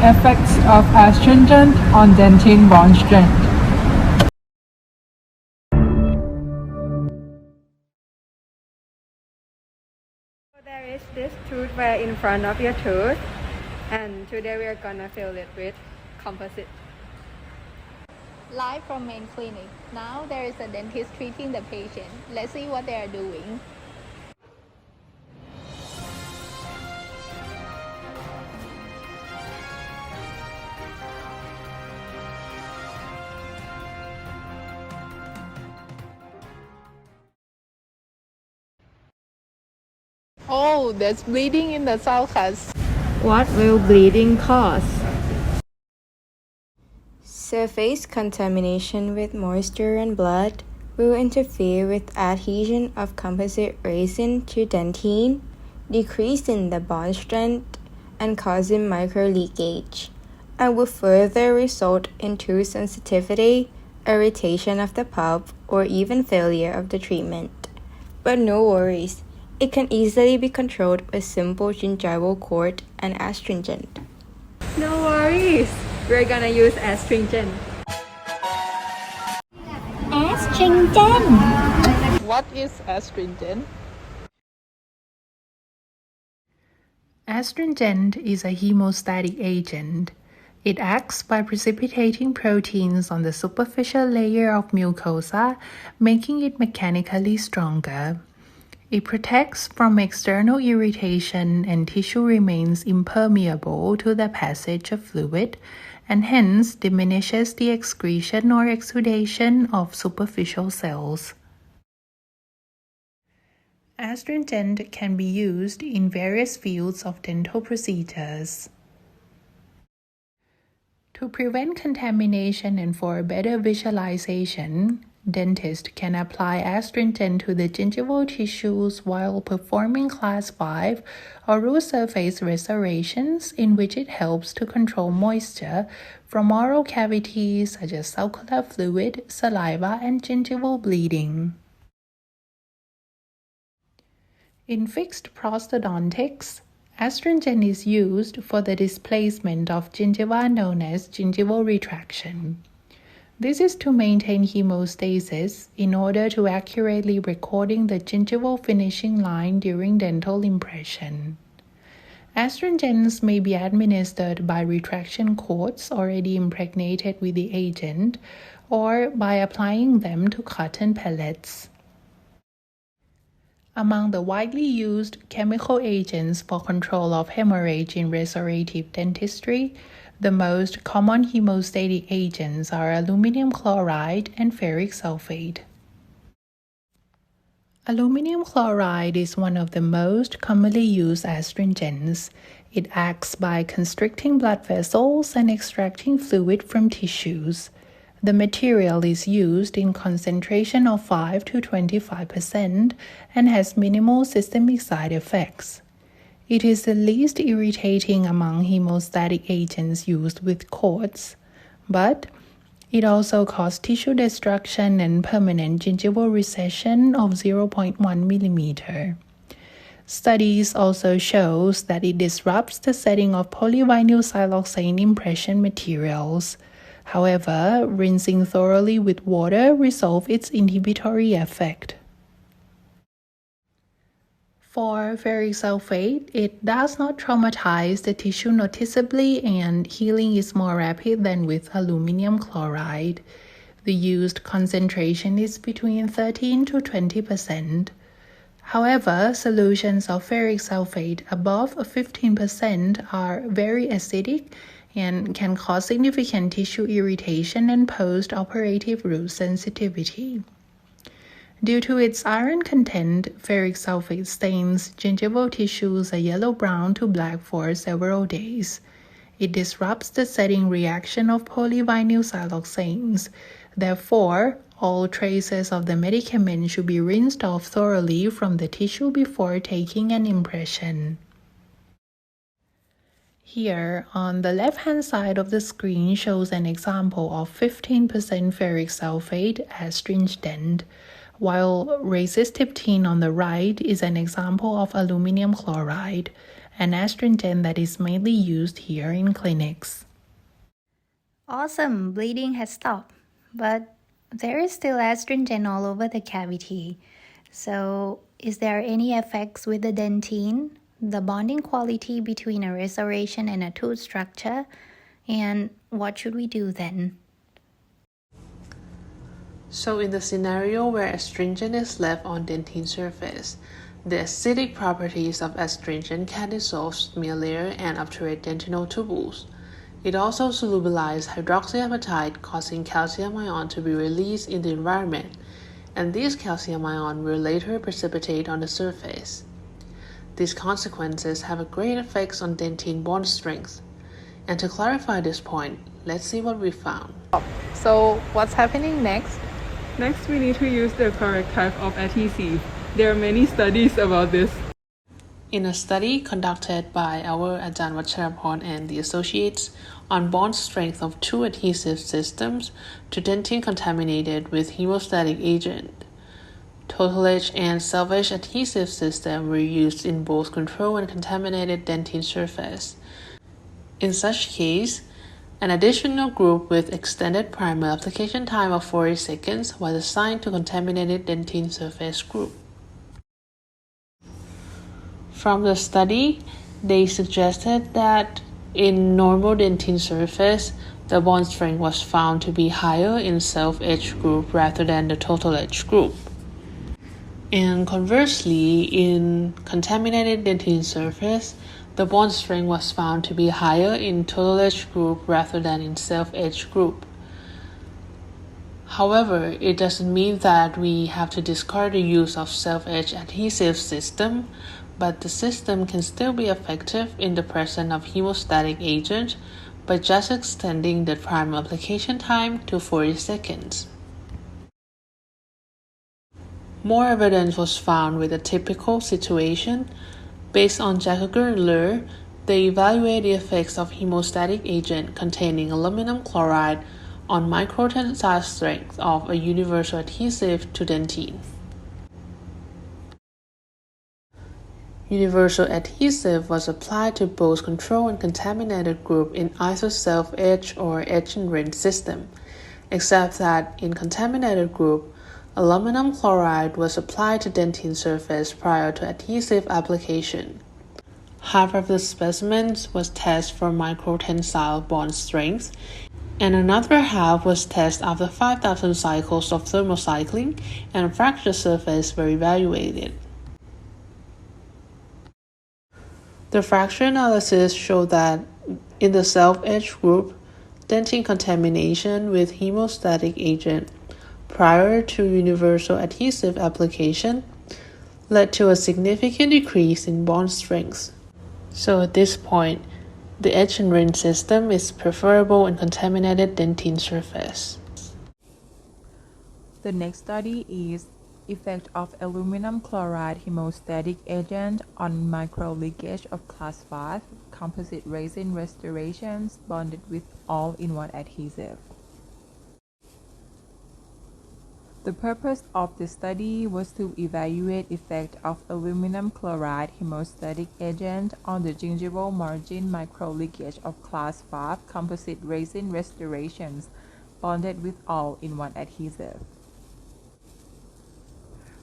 effects of astringent on dentine bond strength. There is this toothware in front of your tooth, and today we are gonna fill it with composite. Live from main clinic. Now there is a dentist treating the patient. Let's see what they are doing. Oh, there's bleeding in the sulcus. What will bleeding cause? Surface contamination with moisture and blood will interfere with adhesion of composite resin to dentine, decreasing the bond strength and causing micro leakage, and will further result in tooth sensitivity, irritation of the pulp, or even failure of the treatment. But no worries, it can easily be controlled with simple gingival cord and astringent. No worries! We're gonna use astringent. Astringent. What is astringent? Astringent is a hemostatic agent. It acts by precipitating proteins on the superficial layer of mucosa, making it mechanically stronger. It protects from external irritation and tissue remains impermeable to the passage of fluid, and hence diminishes the excretion or exudation of superficial cells. Astringent can be used in various fields of dental procedures. To prevent contamination and for a better visualization, dentists can apply astringent to the gingival tissues while performing class 5 or root surface restorations, in which it helps to control moisture from oral cavities such as sulcular fluid, saliva, and gingival bleeding. In fixed prosthodontics, astringent is used for the displacement of gingiva known as gingival retraction. This is to maintain hemostasis in order to accurately recording the gingival finishing line during dental impression. Astringents may be administered by retraction cords already impregnated with the agent or by applying them to cotton pellets. Among the widely used chemical agents for control of hemorrhage in restorative dentistry, the most common hemostatic agents are aluminum chloride and ferric sulfate. Aluminum chloride is one of the most commonly used astringents. It acts by constricting blood vessels and extracting fluid from tissues. The material is used in concentration of 5 to 25% and has minimal systemic side effects. It is the least irritating among hemostatic agents used with cords, but it also causes tissue destruction and permanent gingival recession of 0.1 mm. Studies also show that it disrupts the setting of polyvinyl siloxane impression materials. However, rinsing thoroughly with water resolves its inhibitory effect. For ferric sulfate, it does not traumatize the tissue noticeably and healing is more rapid than with aluminum chloride. The used concentration is between 13 to 20%. However, solutions of ferric sulfate above 15% are very acidic and can cause significant tissue irritation and post-operative root sensitivity. Due to its iron content, ferric sulfate stains gingival tissues a yellow-brown to black for several days. It disrupts the setting reaction of polyvinyl siloxanes. Therefore, all traces of the medicament should be rinsed off thoroughly from the tissue before taking an impression. Here, on the left-hand side of the screen shows an example of 15% ferric sulfate astringent, while resistive tin on the right is an example of aluminum chloride. an astringent that is mainly used here in clinics. Awesome, bleeding has stopped, but there is still astringent all over the cavity. So, is there any effects with the dentine, the bonding quality between a restoration and a tooth structure? And what should we do then? So in the scenario where astringent is left on dentine surface, the acidic properties of astringent can dissolve smear layer and obturate dentinal tubules. It also solubilizes hydroxyapatite, causing calcium ion to be released in the environment, and these calcium ion will later precipitate on the surface. These consequences have a great effects on dentine bond strength. And to clarify this point, let's see what we found. So what's happening next? Next, we need to use the correct type of adhesive. There are many studies about this. In a study conducted by our Ajahn Vacharapon and the associates on bond strength of two adhesive systems to dentine contaminated with hemostatic agent, total edge and self-edge adhesive system were used in both control and contaminated dentine surface. In such case, an additional group with extended primer application time of 40 seconds was assigned to contaminated dentine surface group. From the study, they suggested that in normal dentine surface, the bond strength was found to be higher in self-edge group rather than the total edge group. And conversely, in contaminated dentine surface, the bond strength was found to be higher in total edge group rather than in self-edge group. However, it doesn't mean that we have to discard the use of self-edge adhesive system, but the system can still be effective in the presence of hemostatic agent by just extending the primer application time to 40 seconds. More evidence was found with a typical situation. Based on Jacoger and Lur, they evaluate the effects of hemostatic agent containing aluminum chloride on microtensile strength of a universal adhesive to dentine. Universal adhesive was applied to both control and contaminated group in either self-edge or edge and rinse system, except that in contaminated group, aluminum chloride was applied to dentine surface prior to adhesive application. Half of the specimens was tested for microtensile bond strength, and another half was tested after 5,000 cycles of thermocycling, and fracture surface were evaluated. The fracture analysis showed that in the self-edge group, dentine contamination with hemostatic agent prior to universal adhesive application led to a significant decrease in bond strength. So at this point, the etch and rinse system is preferable in contaminated dentine surface. The next study is effect of aluminum chloride hemostatic agent on micro leakage of class 5 composite resin restorations bonded with all-in-one adhesive. The purpose of the study was to evaluate effect of aluminum chloride hemostatic agent on the gingival margin micro leakage of class 5 composite resin restorations bonded with all-in-one adhesive.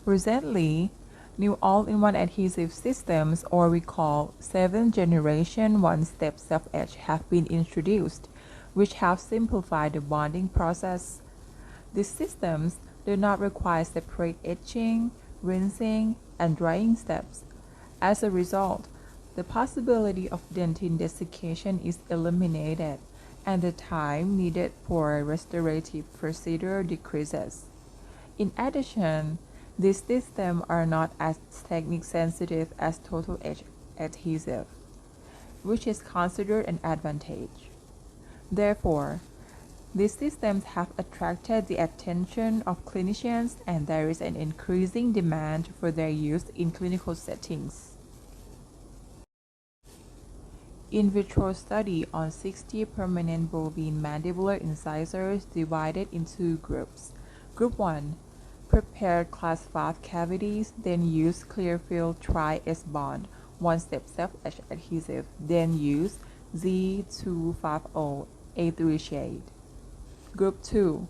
Recently, new all-in-one adhesive systems, or we call 7th generation one-step self-etch, have been introduced, which have simplified the bonding process. These systems do not require separate etching, rinsing, and drying steps. As a result, the possibility of dentine desiccation is eliminated, and the time needed for a restorative procedure decreases. In addition, these systems are not as technique sensitive as total edge adhesive, which is considered an advantage. Therefore, these systems have attracted the attention of clinicians, and there is an increasing demand for their use in clinical settings. In vitro study on 60 permanent bovine mandibular incisors divided into groups. Group 1 prepared class 5 cavities, then used Clearfield Tri-S bond one-step self-etch adhesive, then use Z250A3 shade. Group 2.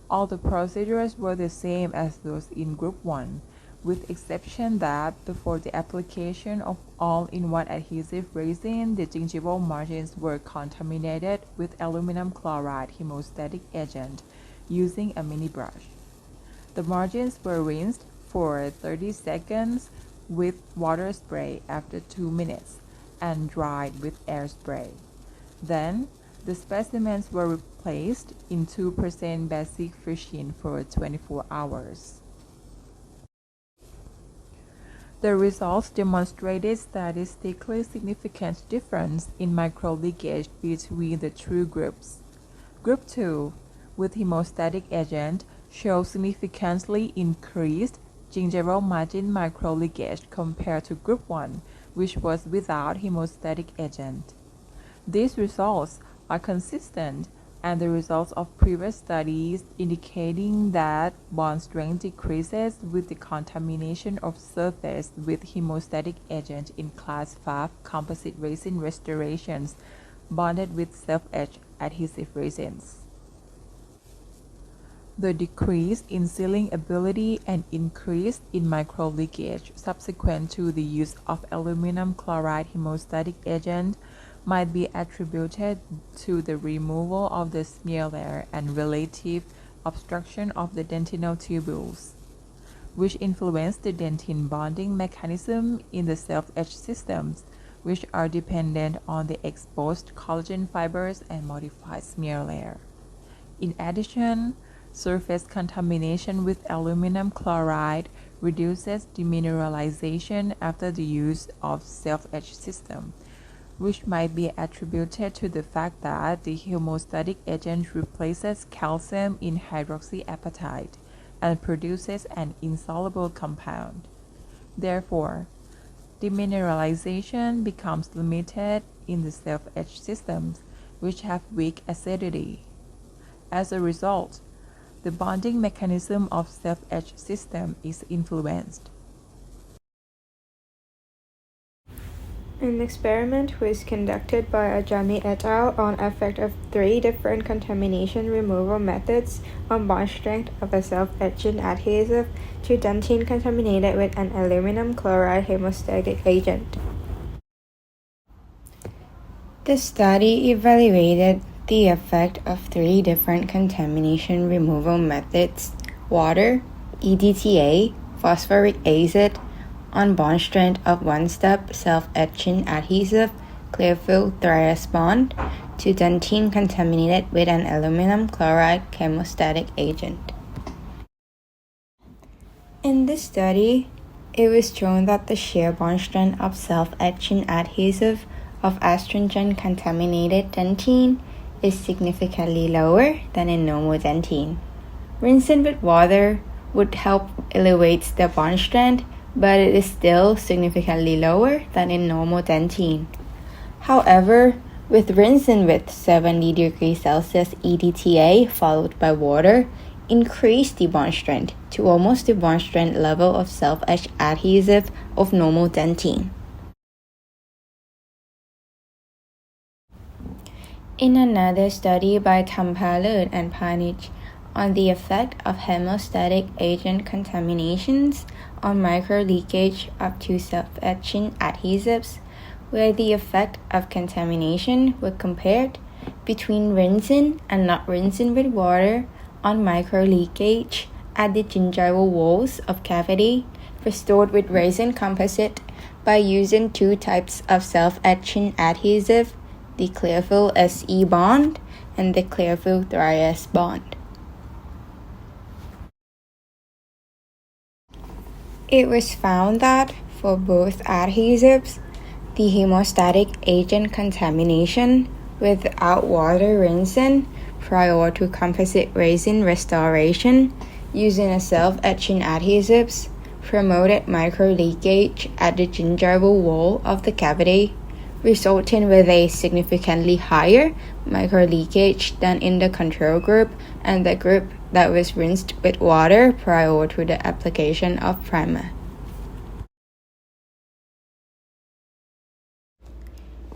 All the procedures were the same as those in Group 1, with exception that before the application of all-in-one adhesive resin, the gingival margins were contaminated with aluminum chloride hemostatic agent using a mini brush. The margins were rinsed for 30 seconds with water spray after 2 minutes and dried with air spray. Then, the specimens were replaced in 2% basic fishing for 24 hours. The results demonstrated statistically significant difference in microleakage between the two groups. Group 2, with hemostatic agent, showed significantly increased gingival margin microleakage compared to Group 1, which was without hemostatic agent. These results are consistent and the results of previous studies indicating that bond strength decreases with the contamination of surface with hemostatic agent in Class 5 composite resin restorations bonded with self-etch adhesive resins. The decrease in sealing ability and increase in microleakage subsequent to the use of aluminum chloride hemostatic agent might be attributed to the removal of the smear layer and relative obstruction of the dentinal tubules, which influence the dentin bonding mechanism in the self-etch systems, which are dependent on the exposed collagen fibers and modified smear layer. In addition, surface contamination with aluminum chloride reduces demineralization after the use of self-etch system, which might be attributed to the fact that the hemostatic agent replaces calcium in hydroxyapatite and produces an insoluble compound. Therefore, demineralization becomes limited in the self-etch systems, which have weak acidity. As a result, the bonding mechanism of self-etch system is influenced. An experiment was conducted by Ajami et al. On effect of 3 different contamination removal methods on bond strength of a self-etching adhesive to dentine contaminated with an aluminum chloride hemostatic agent. The study evaluated the effect of 3 different contamination removal methods: water, EDTA, phosphoric acid, on bond strength of one-step self-etching adhesive clear-fill Trias bond to dentine contaminated with an aluminum chloride chemostatic agent. In this study, it was shown that the shear bond strength of self-etching adhesive of astringent contaminated dentine is significantly lower than in normal dentine. Rinsing with water would help elevate the bond strength, but it is still significantly lower than in normal dentine. However, with rinsing with 70 degrees Celsius EDTA followed by water, increase the bond strength to almost the bond strength level of self-etch adhesive of normal dentine. In another study by Tampalut and Panich on the effect of hemostatic agent contaminations on microleakage of 2 self-etching adhesives, where the effect of contamination were compared between rinsing and not rinsing with water on microleakage at the gingival walls of cavity restored with resin composite by using 2 types of self-etching adhesive, the clear-fill SE bond and the clear-fill Trias bond. It was found that for both adhesives, the hemostatic agent contamination without water rinsing prior to composite resin restoration using a self-etching adhesives promoted microleakage at the gingival wall of the cavity, resulting with a significantly higher microleakage than in the control group and the group that was rinsed with water prior to the application of primer.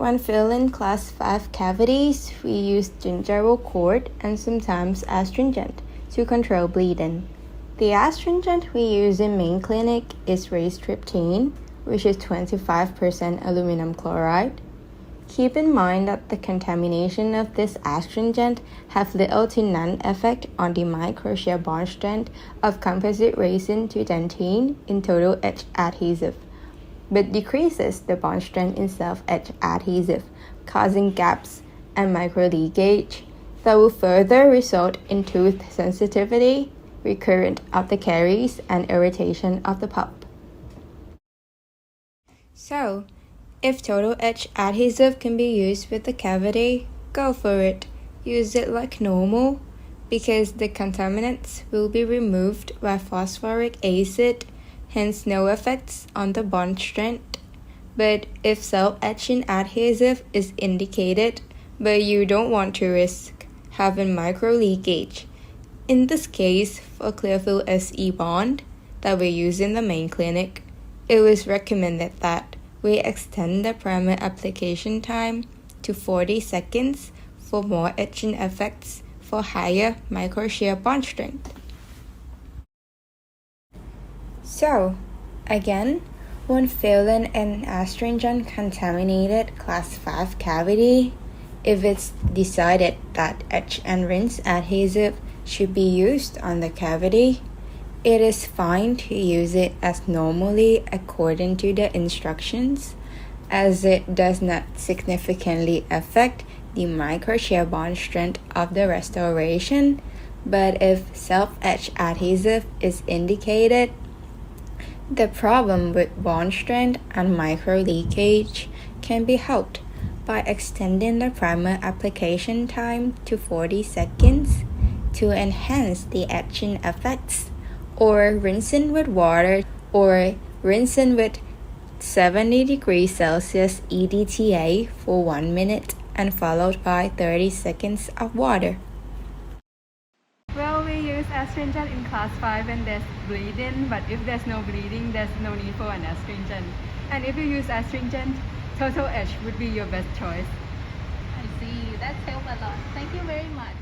When filling class 5 cavities, we use gingerol cord and sometimes astringent to control bleeding. The astringent we use in main clinic is racetryptane, which is 25% aluminum chloride. Keep in mind that the contamination of this astringent have little to none effect on the microshare bond strength of composite resin to dentine in total etch adhesive, but decreases the bond strength in self-etch adhesive, causing gaps and micro leakage that will further result in tooth sensitivity, recurrent of the caries, and irritation of the pulp. So, if total etch adhesive can be used with the cavity, go for it. Use it like normal, because the contaminants will be removed by phosphoric acid, hence no effects on the bond strength. But if self-etching adhesive is indicated, but you don't want to risk having micro leakage, in this case for Clearfield SE bond that we use in the main clinic, it was recommended that we extend the primer application time to 40 seconds for more etching effects for higher microshare bond strength. So, again, when filling an astringent contaminated class 5 cavity, if it's decided that etch and rinse adhesive should be used on the cavity, it is fine to use it as normally according to the instructions, as it does not significantly affect the microshare bond strength of the restoration. But if self-etch adhesive is indicated, the problem with bond strength and micro leakage can be helped by extending the primer application time to 40 seconds to enhance the etching effects, or rinsing with water, or rinsing with 70 degrees Celsius EDTA for 1 minute and followed by 30 seconds of water. Well, we use astringent in class 5 when there's bleeding, but if there's no bleeding, there's no need for an astringent. And if you use astringent, total etch would be your best choice. I see. That's helped a lot. Thank you very much.